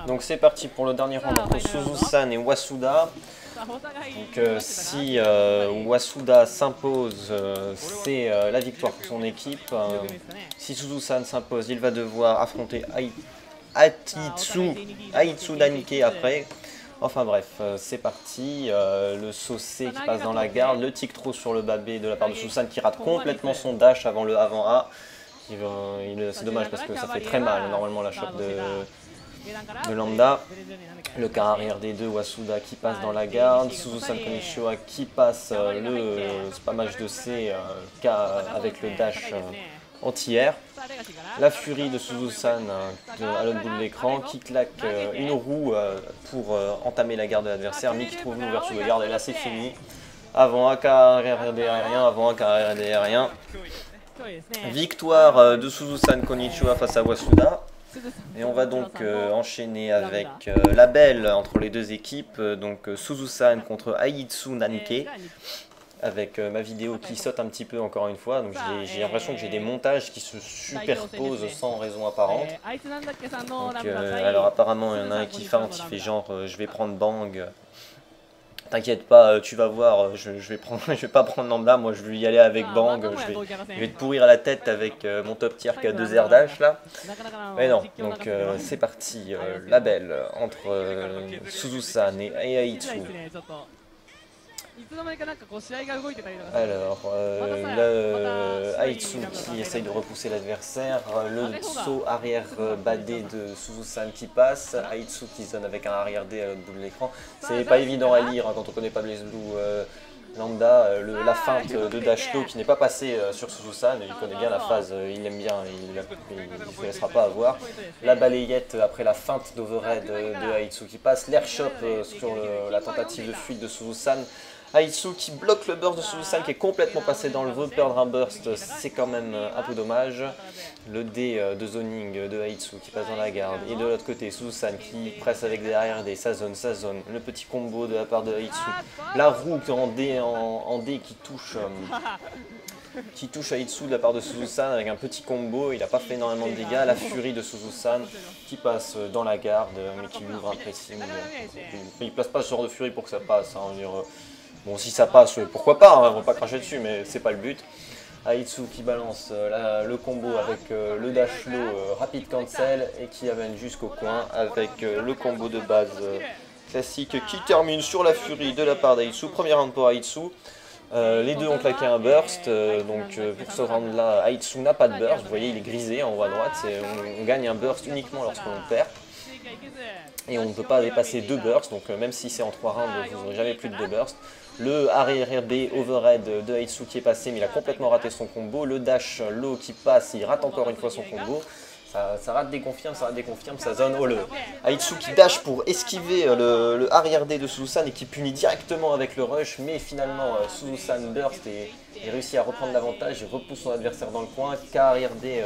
Donc c'est parti pour le dernier round entre Suzu-san et Wasuda. Donc si Wasuda s'impose, c'est la victoire pour son équipe. Si Suzu-san s'impose, il va devoir affronter Aitsu Danike après. Enfin bref, c'est parti. Le saucé qui passe dans la garde, le tic trop sur le babé de la part de Suzu-san qui rate complètement son dash avant le avant A. C'est dommage parce que ça fait très mal normalement la chope de Lambda. Le quart arrière des deux, Wasuda qui passe dans la garde, Suzu-san Konnichiwa qui passe le spammage de C avec le dash anti-air. La furie de Suzu-san à l'autre bout de l'écran qui claque une roue pour entamer la garde de l'adversaire, mais qui trouve une ouverture de garde et là c'est fini. Avant A, carrière aérien, avant A, carrière aérien. Victoire de Suzu-san Konnichiwa face à Wasuda. Et on va donc enchaîner avec la belle entre les deux équipes, donc Suzu-san contre Aitsu Nanike, avec ma vidéo qui saute un petit peu encore une fois, donc j'ai l'impression que j'ai des montages qui se superposent sans raison apparente. Donc, alors apparemment il y en a un qui feinte, il fait genre je vais prendre Bang. T'inquiète pas, tu vas voir, je vais pas prendre Lambda, moi je vais y aller avec Bang, je vais te pourrir à la tête avec mon top tier qui a 2 airs dash là. Mais non, donc c'est parti, la belle entre Suzu-san et Aitsu. Alors, Aitsu qui essaye de repousser l'adversaire, le saut arrière badé de Suzu-san qui passe, Aitsu qui zone avec un arrière D à l'autre bout de l'écran. C'est pas évident à lire hein, quand on connaît pas BlazBlue Lambda, la feinte de Dashlo qui n'est pas passée sur Suzu-san, il connaît bien la phase, il aime bien, il ne se laissera pas avoir. La balayette après la feinte d'overhead de Aitsu qui passe, l'air chop sur la tentative de fuite de Suzu-san. Aitsu qui bloque le burst de Suzu-san qui est complètement passé dans le vœu, perdre un burst c'est quand même un peu dommage. Le D de zoning de Aitsu qui passe dans la garde et de l'autre côté Suzu-san qui presse avec des arrière D, ça zone, le petit combo de la part de Aitsu. La roue en D qui touche Aitsu de la part de Suzu-san avec un petit combo, il n'a pas fait énormément de dégâts. La furie de Suzu-san qui passe dans la garde mais qui lui ouvre un pressing. Il ne place pas ce genre de furie pour que ça passe. Hein, bon, si ça passe, pourquoi pas, hein, on va pas cracher dessus, mais c'est pas le but. Aitsu qui balance le combo avec le dash low rapid cancel et qui amène jusqu'au coin avec le combo de base classique qui termine sur la furie de la part d'Aitsu. Premier round pour Aitsu. Les deux ont claqué un burst, donc pour ce round là, Aitsu n'a pas de burst, vous voyez il est grisé en haut à droite, on gagne un burst uniquement lorsqu'on perd. Et on ne peut pas dépasser 2 bursts, donc même si c'est en 3 rounds, vous n'aurez jamais plus de 2 bursts. Le arrière B overhead de Aitsu qui est passé, mais il a complètement raté son combo. Le dash low qui passe, il rate encore une fois son combo. Ça rate des confirmes, ça zone all. Aitsu qui dash pour esquiver le arrière D de Suzu-san et qui punit directement avec le rush, mais finalement Suzu-san burst et réussit à reprendre l'avantage, il repousse son adversaire dans le coin, arrière D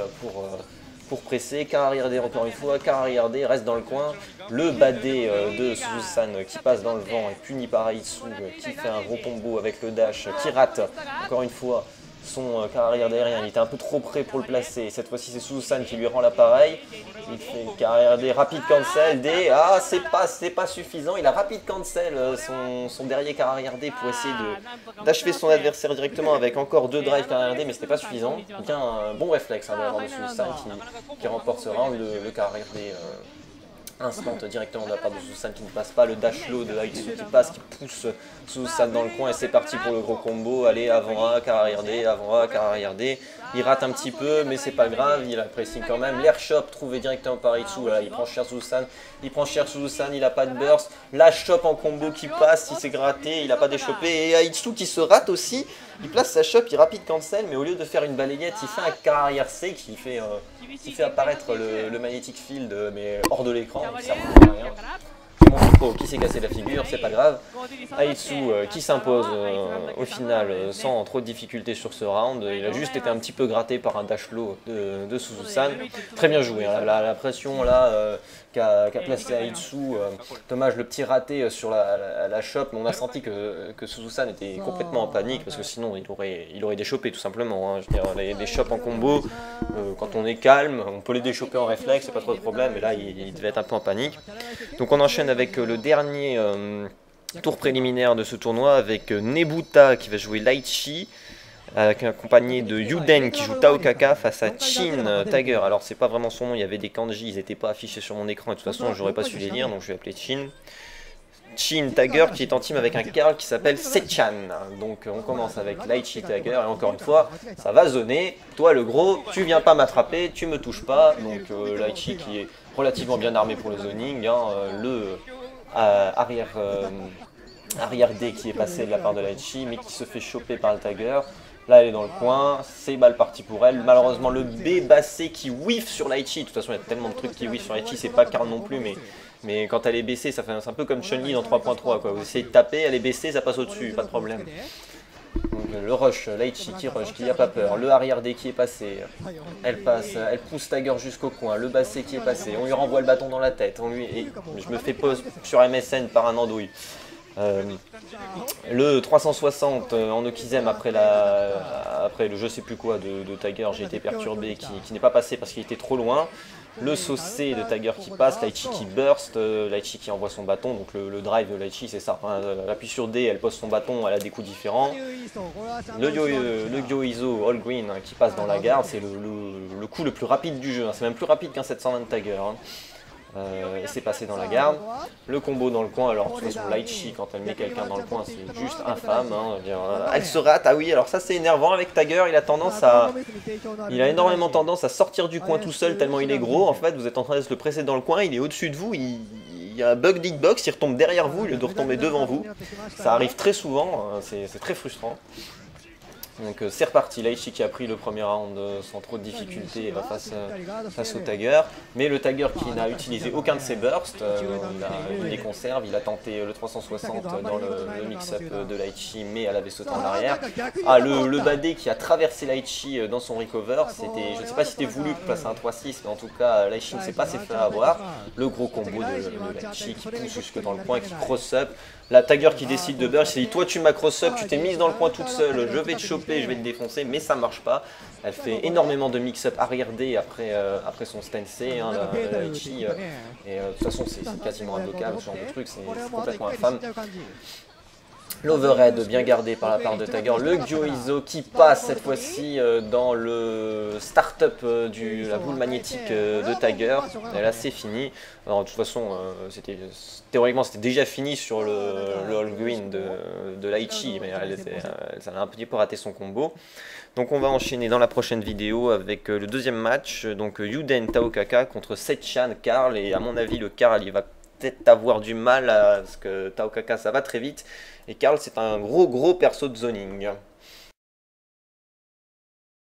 pour presser, arrière D encore une fois, arrière D reste dans le coin, le badé de Suzu-san qui passe dans le vent et puni par Aitsu qui fait un gros combo avec le dash qui rate encore une fois son carrière derrière, il était un peu trop près pour le placer, cette fois-ci c'est Suzu-san qui lui rend l'appareil, il fait carrière D, rapid cancel, D, c'est pas suffisant, il a rapid cancel son derrière carrière D pour essayer d'achever son adversaire directement avec encore 2 drives carrière D, mais c'était pas suffisant, bien un bon réflexe de la part de Suzu-san qui remporte ce round, le carrière D instant directement de la part de Suzu-san qui ne passe pas, le dash low de Aitsu qui passe, qui pousse Suzu-san dans le coin et c'est parti pour le gros combo. Allez, avant A, arrière D, avant A, arrière D. Il rate un petit peu, mais c'est pas grave, il a pressing quand même. L'air chop trouvé directement par Aitsu, là, il prend cher Suzu-san, il a pas de burst. La chop en combo qui passe, il s'est gratté, il a pas déchopé. Et Aitsu qui se rate aussi, il place sa chop, il rapide cancel, mais au lieu de faire une balayette, il fait un carrière C qui fait apparaître le magnetic field, mais hors de l'écran, ça ne sert à rien. mon micro qui s'est cassé la figure, c'est pas grave. Aitsu qui s'impose au final sans trop de difficultés sur ce round. Il a juste été un petit peu gratté par un dash low de Suzusan. Très bien joué, hein. La pression là qu'a placé Aitsu. Dommage le petit raté sur la shop, mais on a senti que Suzusan était complètement en panique parce que sinon il aurait déchopé tout simplement. Hein. Je veux dire, les chops en combo, quand on est calme, on peut les déchoper en réflexe, c'est pas trop de problème, mais là il devait être un peu en panique. Donc on enchaîne avec le dernier tour préliminaire de ce tournoi avec Nebuta qui va jouer Laichi, accompagné de Yuden qui joue Taokaka face à Chin Tiger. Alors c'est pas vraiment son nom, il y avait des kanji, ils n'étaient pas affichés sur mon écran et de toute façon j'aurais pas su les lire, donc je vais appeler Chin. Chin Tiger qui est en team avec un Karl qui s'appelle Sechan. Donc on commence avec Laichi Tiger et encore une fois ça va zoner. Toi le gros, tu viens pas m'attraper, tu me touches pas. Donc Laichi qui est relativement bien armé pour le zoning, hein, le arrière D qui est passé de la part de Laichi mais qui se fait choper par le Tiger. Là elle est dans le coin, c'est balle partie pour elle. Malheureusement le B bassé qui whiff sur Laichi. De toute façon il y a tellement de trucs qui whiff sur Laichi, c'est pas Karl non plus, mais quand elle est baissée, c'est un peu comme Chun-Li dans 3.3 quoi. Vous essayez de taper, elle est baissée, ça passe au-dessus, pas de problème. Donc le rush, Laichi qui rush, qui n'a pas peur, le arrière D qui est passé, elle passe, elle pousse Tiger jusqu'au coin, le bassé qui est passé, on lui renvoie le bâton dans la tête, et je me fais pause sur MSN par un andouille. Le 360 en Okizem après le je sais plus quoi de Tiger, j'ai été perturbé, qui n'est pas passé parce qu'il était trop loin. Le saucé de Tiger qui passe, Laichi qui burst, Laichi qui envoie son bâton, donc le drive de Laichi c'est ça, hein, elle appuie sur D, elle pose son bâton, elle a des coups différents. Le Gyoizo All Green hein, qui passe dans la garde, c'est le coup le plus rapide du jeu, hein, c'est même plus rapide qu'un 720 de Tiger. Hein. Et c'est passé dans la garde. Le combo dans le coin, alors de toute façon Laichi quand elle met quelqu'un dans le coin c'est juste infâme. Hein, elle se rate, ah oui alors ça c'est énervant avec Tiger, il a énormément tendance à sortir du coin tout seul tellement il est gros. En fait vous êtes en train de se le presser dans le coin, il est au-dessus de vous, il y a un bug d'hitbox, il retombe derrière vous, il doit retomber devant vous. Ça arrive très souvent, c'est très frustrant. Donc c'est reparti, Laichi qui a pris le premier round sans trop de difficultés face au Tiger. Mais le Tiger qui n'a utilisé aucun de ses bursts, il les conserve, il a tenté le 360 dans le mix-up de Laichi, mais elle avait sauté en arrière. Ah, le badé qui a traversé Laichi dans son recover, je ne sais pas si c'était voulu pour placer un 3-6, mais en tout cas Laichi ne s'est pas fait avoir. Le gros combo de Laichi qui pousse jusque dans le coin, qui cross-up. La Tiger qui décide de burst, il s'est dit toi tu m'as cross-up, tu t'es mise dans le coin toute seule, je vais te choper, je vais te défoncer, mais ça marche pas. Elle fait énormément de mix-up arrière D après son stance, hein, la Laichi, et de toute façon c'est quasiment imbloquable ce genre de truc, c'est complètement infâme. L'overhead bien gardé par la part de Tiger, le Gyoizo qui passe cette fois-ci dans le start-up de la boule magnétique de Tiger, et là c'est fini. Alors, de toute façon, théoriquement c'était déjà fini sur le All Green de Laichi, mais elle a un petit peu raté son combo. Donc on va enchaîner dans la prochaine vidéo avec le deuxième match, donc Yuden Taokaka contre Sechan Karl, et à mon avis le Karl il va peut-être avoir du mal parce que Taokaka ça va très vite et Karl c'est un gros perso de zoning.